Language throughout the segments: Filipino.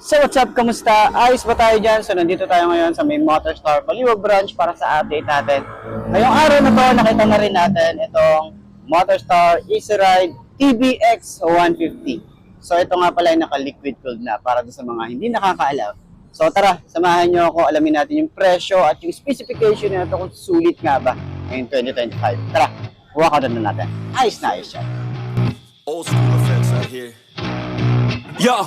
So what's up? Kamusta? Ayos ba tayo dyan? So nandito tayo ngayon sa may Motorstar Baliwag branch para sa update natin. Ngayong araw na to, nakita na rin natin itong Motorstar Easy Ride TBX 150. So ito nga pala ay naka-liquid cooled na para sa mga hindi nakakaalam. So tara, samahan nyo ako, alamin natin yung presyo at yung specification nito kung sulit nga ba ngayong 2025. Tara, huwag ka na natin. Ayos na ayos yan. Old school effects out here. Yo!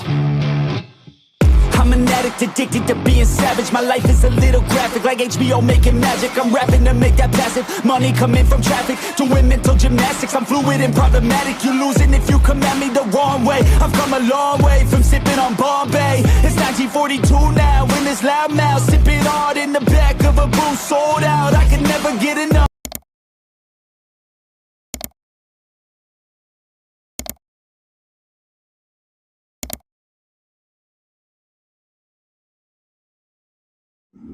I'm an addict, addicted to being savage. My life is a little graphic, like HBO making magic. I'm rapping to make that passive money coming from traffic. Doing mental gymnastics, I'm fluid and problematic. You losing if you come at me the wrong way. I've come a long way from sipping on Bombay. It's 1942 now, in this loud mouth, sipping hard in the back of a booth, sold out. I could never get enough.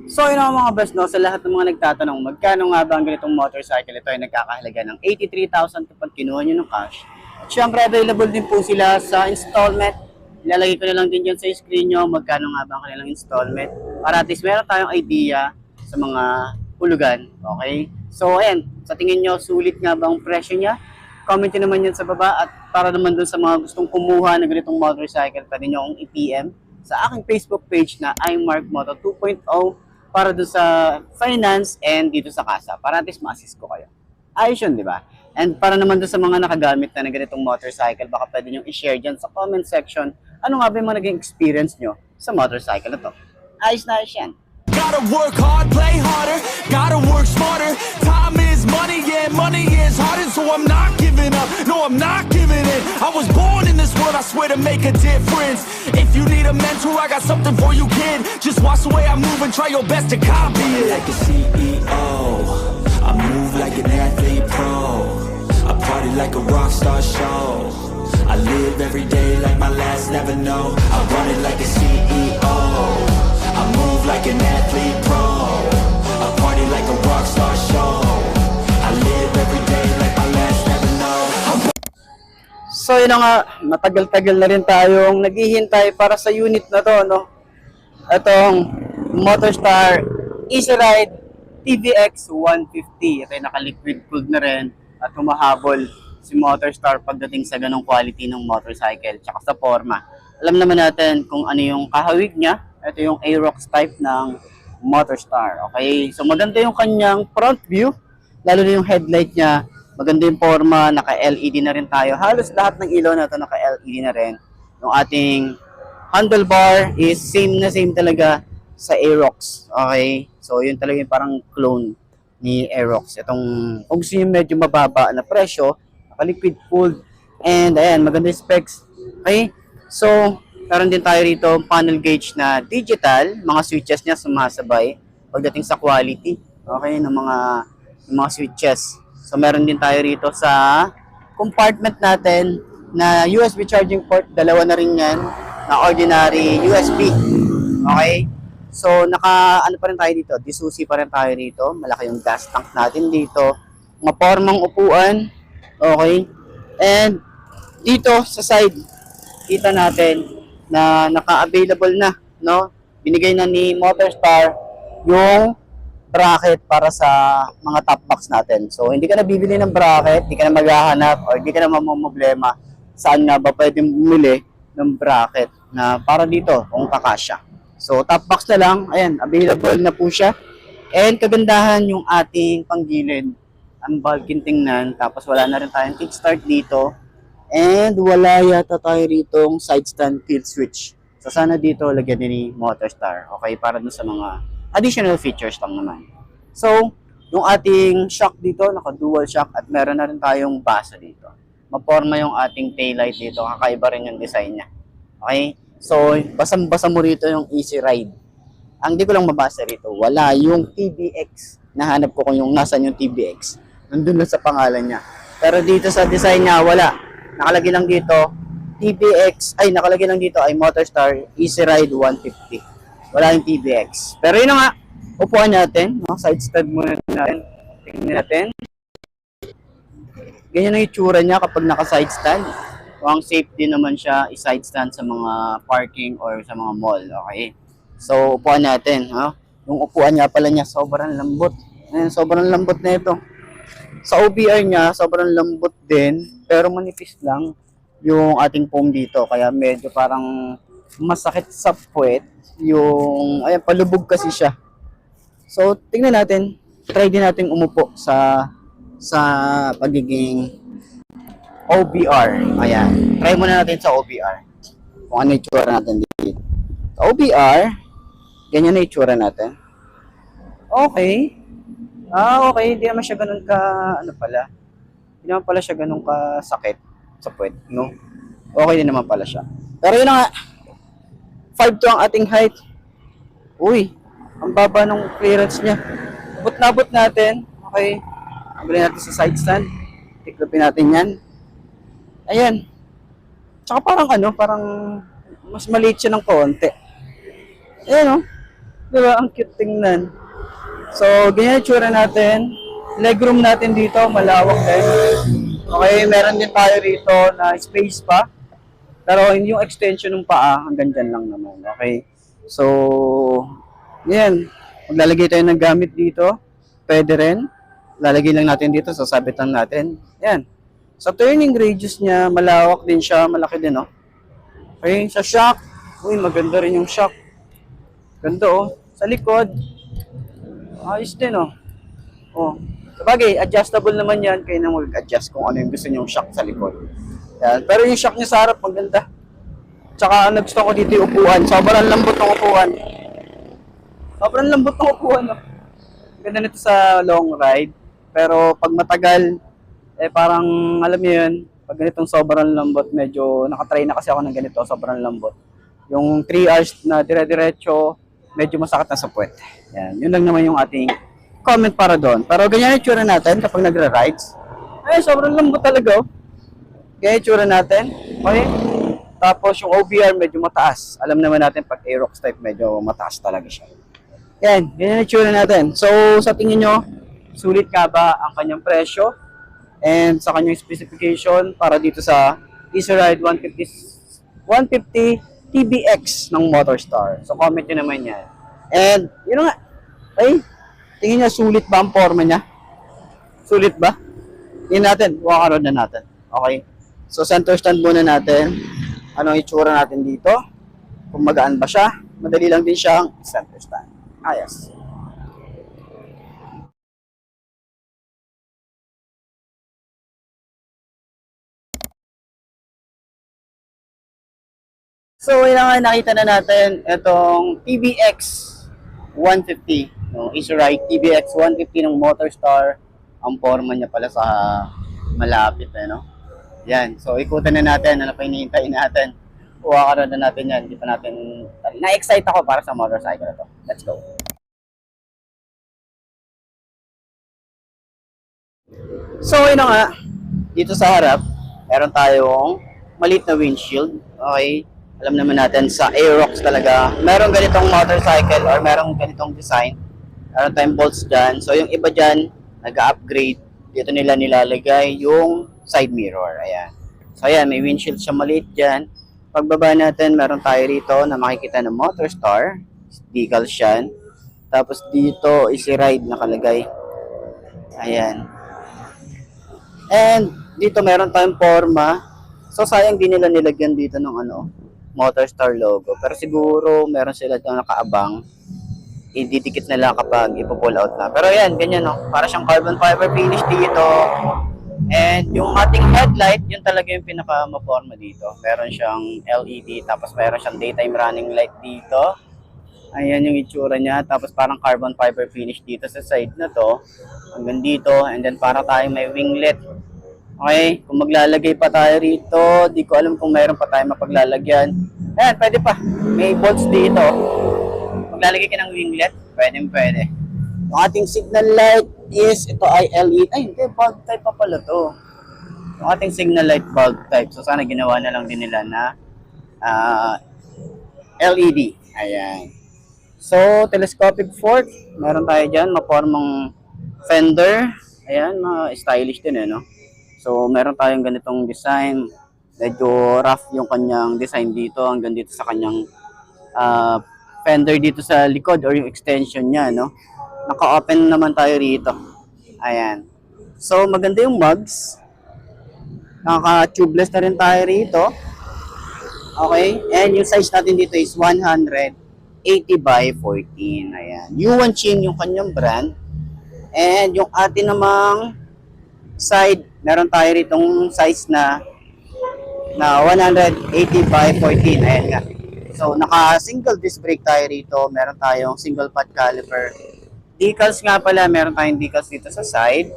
So yun ang mga boss, no, sa lahat ng mga nagtatanong magkano nga ba ang ganitong motorcycle, ito ay nagkakahalaga ng 83,000 kapag kinuha nyo ng cash. At syempre available din po sila sa installment. Ilalagay ko na lang din dyan sa screen nyo magkano nga ba ang kanilang installment para at least meron tayong idea sa mga hulugan. Okay? So ayan, sa tingin nyo sulit nga ba ang presyo niya? Comment nyo naman yan sa baba at para naman dun sa mga gustong kumuha ng ganitong motorcycle, pwede nyo akong i-PM sa aking Facebook page na iMark Moto 2.0 para doon sa finance and dito sa kasa para at least ma-assist ko kayo. Ayos yun, di ba? And para naman doon sa mga nakagamit na ng ganitong motorcycle, baka pwede nyo i-share dyan sa comment section ano nga ba yung mga naging experience nyo sa motorcycle na to. Ayos na ayos yan. Gotta work hard, play harder, gotta work smarter. Time is money, yeah, money is harder. So I'm not giving up, no, I'm not giving in. I was born in this world, I swear to make a difference. If you need a mentor, I got something for you, kid. Just watch the way I move and try your best to copy it. Like a CEO, I move like an athlete pro. I party like a rock star show. I live every day like my last, never know. I run it like a CEO. I move like an athlete pro. I party like a rock star show. I live every day like my last, never know. So yun na nga, matagal-tagal na rin tayong naghihintay para sa unit na to, no? Itong Motorstar Easy Ride TBX 150. Ito ay naka-liquid cooled na rin at humahabol si Motorstar pagdating sa ganong quality ng motorcycle tsaka sa forma. Alam naman natin kung ano yung kahawig niya. Ito yung Aerox type ng Motorstar. Okay, so maganda yung kanyang front view, lalo na yung headlight niya. Maganda yung forma, naka-LED na rin tayo. Halos lahat ng ilaw na ito naka-LED na rin. Yung ating handlebar is same na same talaga sa Aerox. Okay, so yun talaga yung parang clone ni Aerox. Itong, kung gusto nyo medyo mababa na presyo, naka-liquid cooled, and ayan, maganda yung specs. Okay, so meron din tayo rito panel gauge na digital, mga switches niya sumasabay pagdating sa quality, okay, ng mga switches. So meron din tayo rito sa compartment natin na USB charging port, dalawa na rin yan na ordinary USB. Okay? So ano pa rin tayo dito? Disusi pa rin tayo dito. Malaki yung gas tank natin dito. Mapormang upuan. Okay? And dito sa side, kita natin na naka-available na, no? Binigay na ni Motorstar yung bracket para sa mga top box natin. So, hindi ka na bibili ng bracket, hindi ka na maghahanap, or hindi ka na mamamblema saan nga ba pwede bumili ng bracket na para dito, kung kakasya. So, top box na lang, ayan, available na po siya. And kagandahan yung ating panggilid. Ang bulking tingnan, tapos wala na rin tayong kickstart dito. And wala yata tayo rito side stand kill switch. So sana dito lagyan din ni Motorstar. Okay, para dun sa mga additional features lang naman. So, yung ating shock dito, naka-dual shock at meron na rin tayong basa dito. Maporma yung ating taillight dito, kakaiba rin yung design niya. Okay? So, basang-basa mo rito yung Easy Ride. Ang di ko lang mabasa rito, wala yung TBX. Nahanap ko kung yung nasan yung TBX. Nandun lang sa pangalan niya. Pero dito sa design niya, wala. Nakalagay lang dito TBX, nakalagay lang dito ay Motorstar Easy Ride 150. Wala yung TBX. Pero yun na nga, upuan natin, no? Side stand muna natin. Tingnan natin. Ganyan ang itsura niya kapag naka-side stand. Mukhang safe din naman siya i-side stand sa mga parking or sa mga mall. Okay. So, upuan natin. Ha? Yung upuan niya pala niya, sobrang lambot. Ayan, sobrang lambot na ito. Sa OBR niya, sobrang lambot din. Pero manipis lang yung ating foam dito. Kaya medyo parang masakit sa puwet. Yung, ayan, palubog kasi siya. So, tingnan natin. Try din natin umupo sa pagiging OBR. Ayan. Try muna natin sa OBR. Kung ano yung itsura natin dito. Sa OBR, ganyan na itsura natin. Okay. Okay. Hindi naman siya ganun ka, ano pala. Hindi naman pala siya ganun ka sakit sa puwet, no? Okay din naman pala siya. Pero yun na nga. 5'2" ang ating height. Uy, ang baba ng clearance niya. Abot na abot natin. Okay. Abulin natin sa side stand. Tiklopin natin yan. Ayan. Tsaka parang mas maliit siya ng konti. Ayan, oh. Diba? Ang cute tingnan. So, ganyan yung tsura natin. Legroom natin dito, malawak din. Okay, meron din tayo rito na space pa. Pero hindi yung extension ng paa, hanggang dyan lang naman. Okay. So, yan. Maglalagay tayo ng gamit dito. Pwede rin. Lalagay lang natin dito, sasabitan natin. Yan. Sa turning radius niya, malawak din siya, malaki din, oh. Okay, sa shock. Uy, maganda rin yung shock. Ganda, oh. Sa likod. Ayos din, oh. Oh. Sabagay, adjustable naman yan. Kaya na mag-adjust kung ano yung gusto niyong shock sa likod. Yan. Pero yung shock niya sa harap, maganda. Tsaka, gusto ko dito yung upuan. Sobrang lambot ng upuan. Sobrang lambot ng upuan, oh. Ganda nito sa long ride. Pero pag matagal, parang, alam niyo yun, pag ganitong sobrang lambot, medyo nakatry na kasi ako ng ganito, sobrang lambot. Yung 3 hours na dire-diretso, medyo masakit na sa puwet. Yan. Yun lang naman yung ating comment para doon. Pero ganyan yung tsura natin kapag nagra-rides. Ay, sobrang lambot talaga, oh. Ganyan yung tsura natin. Okay? Tapos yung OBR medyo mataas. Alam naman natin pag Aerox type, medyo mataas talaga siya. Yan. Ganyan yung tsura natin. So, sa tingin nyo, sulit nga ba ang kanyang presyo? And sa kanyang specification para dito sa Easy Ride 150 TBX ng Motorstar. So comment nyo naman yan. And yun nga. Ay, tingin niya sulit ba ang forma niya? Sulit ba? Tingin natin. Walk na natin. Okay. So center stand muna natin. Anong itsura natin dito? Kung magaan ba siya? Madali lang din siyang center stand. Yes. So, yun nga, nakita na natin itong TBX 150. No? Easy Ride TBX 150 ng Motorstar. Ang forma niya pala sa malapit. No? Yan. So, ikutan na natin. Ano pa hinihintay natin? Uwakaran na natin yan. Hindi pa natin... Na-excite ako para sa motorcycle na to. Let's go. So, yun nga. Dito sa harap, meron tayong maliit na windshield. Okay. Alam naman natin sa Aerox talaga, meron ganitong motorcycle or meron ganitong design. Meron tayong bolts dyan. So yung iba dyan, nag-upgrade. Dito nila nilalagay yung side mirror. Ayan. So ayan, may windshield siya maliit dyan. Pagbaba natin, meron tayo rito na makikita ng Motorstar. Decals yan. Tapos dito, Easy Ride nakalagay. Ayan. And dito meron tayong forma. So sayang din nila nilagyan dito ng Motorstar logo. Pero siguro meron sila itong nakaabang. Ididikit nila kapag ipo-pull out na. Pero yan, ganyan, no? Para siyang carbon fiber finish dito. And yung ating headlight, yun talaga yung pinaka-maforma dito. Meron siyang LED, tapos meron siyang daytime running light dito. Ayan yung itsura niya. Tapos parang carbon fiber finish dito sa side na to. Hanggang dito. And then para tayo may winglet. Okay, kung maglalagay pa tayo rito, di ko alam kung mayroon pa tayo mapaglalagyan. Ayan, pwede pa. May bolts dito. Maglalagay ka ng winglet, pwede. Yung ating signal light is, ito ay LED. Ay, hindi, bulb type pa pala to. Yung ating signal light bulb type. So, sana ginawa na lang din nila na LED. Ayan. So, telescopic fork. Meron tayo dyan, mapormang fender. Ayan, mga stylish din, no? So, meron tayong ganitong design. Medyo rough yung kanyang design dito hanggang dito sa kanyang fender dito sa likod or yung extension niya, no? Naka-open naman tayo rito. Ayan. So, maganda yung mugs. Naka-tubeless na rin tayo rito. Okay? And yung size natin dito is 180 by 14. Ayan. Yuan Chin yung kanyang brand. And yung atin namang side, meron tayo ritong size na 180 by 14. Ayan nga. So, naka-single disc brake tayo rito. Meron tayong single pad caliper. Decals nga pala, meron tayong decals dito sa side.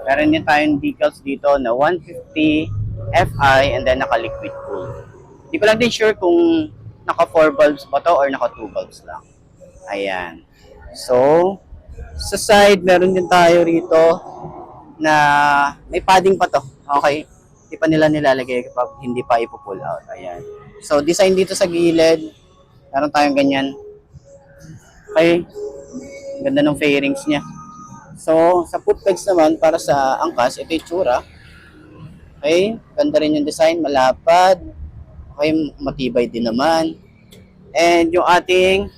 Meron din tayong decals dito na 150 FI and then naka-liquid cool. Hindi ko lang din sure kung naka 4 bulbs ba to or naka 2 bulbs lang. Ayan. So, sa side, meron din tayo rito na may padding pa to. Okay. Hindi pa nila nilalagay kapag hindi pa ipo-pull out. Ayan. So, design dito sa gilid. Meron tayong ganyan. Okay. Ganda ng fairings niya. So, sa foot pegs naman, para sa angkas, ito yung tsura. Okay. Ganda rin yung design. Malapad. Okay. Matibay din naman. And yung ating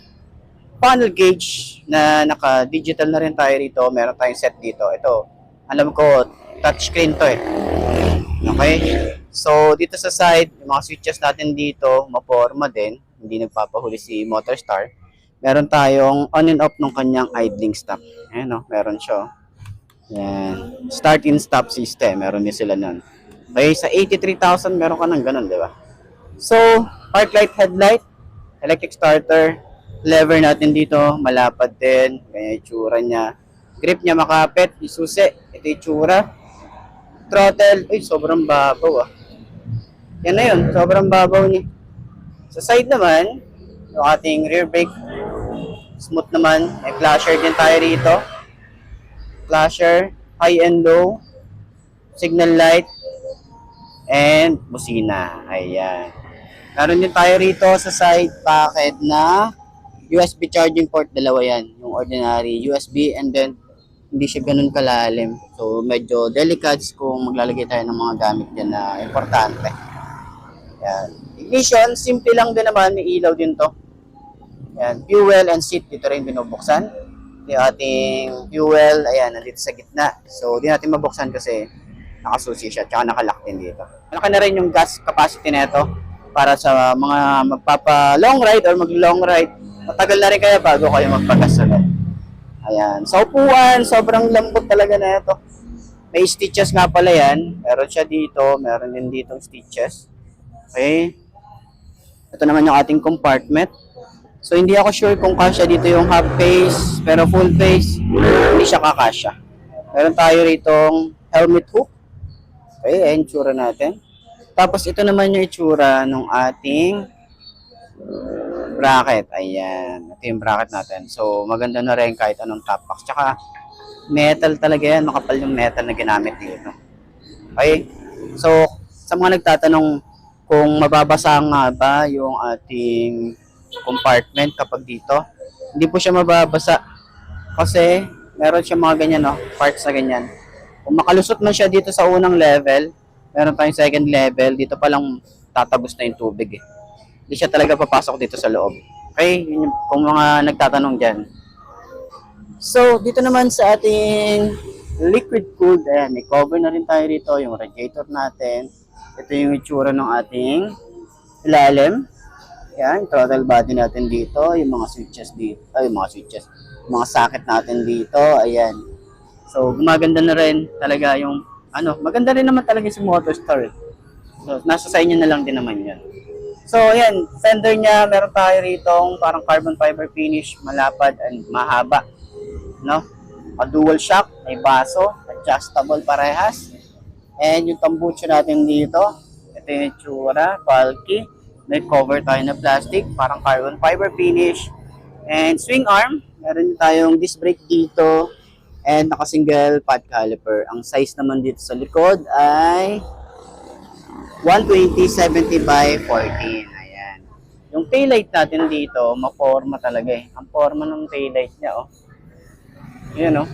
panel gauge na naka-digital na rin tayo rito. Meron tayong set dito. Ito. Alam ko, touchscreen to eh. Okay? So, dito sa side, yung mga switches natin dito, maporma din. Hindi nagpapahuli si Motorstar. Meron tayong on and off ng kanyang idling stop. Ayan o, meron siya. Yan. Start and stop system. Meron din sila nun. Okay, sa 83,000, meron ka ng ganun, di ba? So, park light, headlight, electric starter, lever natin dito, malapad din. Ganyan yung tsura niya. Grip niya makapit, isusi. Ito yung tsura. Throttle, ay sobrang babaw ah. Yan na yun, sobrang babaw niya. Sa side naman, yung ating rear brake, smooth naman. May flasher din tayo rito. Flasher, high and low, signal light, and busina. Ayan. Meron din tayo rito sa side packet na USB charging port, dalawa yan. Yung ordinary USB and then hindi siya ganun kalalim. So, medyo delicate kung maglalagay tayo ng mga gamit dyan na importante. Yan. Ignition, simple lang din naman. May ilaw din to. Yan. Fuel and seat, dito rin binubuksan. Yung ating fuel, ayan, nandito sa gitna. So, di natin mabuksan kasi nakasusi siya, tsaka nakalock din dito. Malaki na rin yung gas capacity nito para sa mga magpapa-long ride or mag-long ride. Matagal na rin kaya bago kayo magpagas agad. Ayan. Sa upuan, sobrang lambot talaga na ito. May stitches nga pala yan. Meron siya dito. Meron din ditong stitches. Okay. Ito naman yung ating compartment. So, hindi ako sure kung kasya dito yung half face. Pero full face, hindi siya kakasya. Meron tayo ritong helmet hook. Okay. Ayan yung tsura natin. Tapos, ito naman yung itsura ng ating bracket. Ayan. Ito yung bracket natin. So, maganda na rin kahit anong top box. Tsaka, metal talaga yan. Makapal yung metal na ginamit dito. Okay? So, sa mga nagtatanong kung mababasa nga ba yung ating compartment kapag dito, hindi po siya mababasa. Kasi, meron siya mga ganyan, no? Parts na ganyan. Kung makalusot man siya dito sa unang level, meron tayong second level, dito pa lang tatagos na yung tubig eh. Hindi siya talaga papasok dito sa loob. Okay? Yun yung, kung mga nagtatanong dyan. So, dito naman sa ating liquid cooled, ayan, may cover na rin tayo rito, yung radiator natin. Ito yung itsura ng ating ilalim. Ayan, throttle body natin dito, yung mga switches dito, ay, yung mga switches, yung mga socket natin dito, ayan. So, gumaganda na rin talaga yung, maganda rin naman talaga si Motorstar. So, nasa sa inyo na lang din naman yan. So, ayan, fender niya, meron tayo ritong parang carbon fiber finish, malapad and mahaba. No? Dual shock, may baso, adjustable parehas. And yung tambucho natin dito, ito yung tsura, bulky. May cover tayo na plastic, parang carbon fiber finish. And swing arm, meron tayong disc brake dito. And naka-single pad caliper. Ang size naman dito sa likod ay 120/70 by 14. Ayan. Yung taillight natin dito, maporma talaga eh. Ang forma ng taillight niya, oh. Ayan, oh.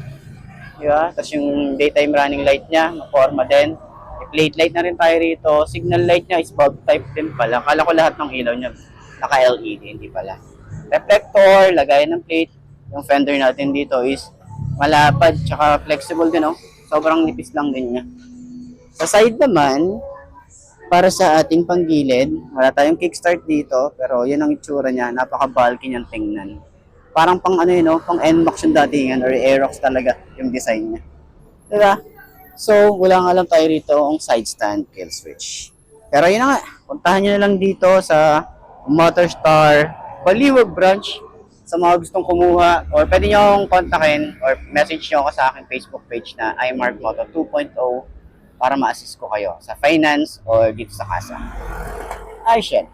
Diba? Tapos yung daytime running light niya, maporma din. Plate light na rin tayo rito. Signal light niya is bulb type din pala. Kala ko lahat ng ilaw niya naka-LED, hindi pala. Reflector, lagay ng plate. Yung fender natin dito is malapad, tsaka flexible din, oh. Sobrang nipis lang din niya. Sa side naman, para sa ating panggilid, wala tayong kickstart dito, pero yun ang itsura niya, napaka-bulky niyang tingnan. Parang pang ano yun, no? Pang NMAX yung datingan, or Aerox talaga yung design niya. Diba? So, wala nga lang tayo rito ang side stand kill switch. Pero yun na nga, puntahan nyo na lang dito sa Motorstar Baliwag branch sa mga gustong kumuha, or pwede nyo akong kontakin or message nyo ako sa aking Facebook page na iMarkMoto 2.0 para ma-assist ko kayo sa finance or dito sa kasa. Ayos yan.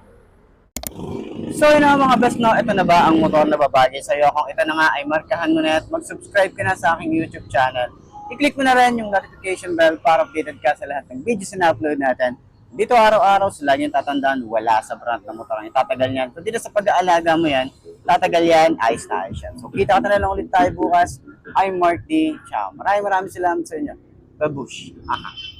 So yun na mga best, no, ito na ba ang motor na babagay sa'yo? Kung ito na nga ay markahan mo na at mag-subscribe ka na sa aking YouTube channel. I-click mo na rin yung notification bell para updated ka sa lahat ng videos na upload natin. Dito araw-araw sila yung tatandaan, wala sa brand ng motor. Tatagal yan. So dito sa pag-aalaga mo yan, tatagal yan, ayos na ayos yan. So kita ka na lang ulit tayo bukas. I'm Mark D. Ciao. Maraming salamat sa inyo. Babush. Aha.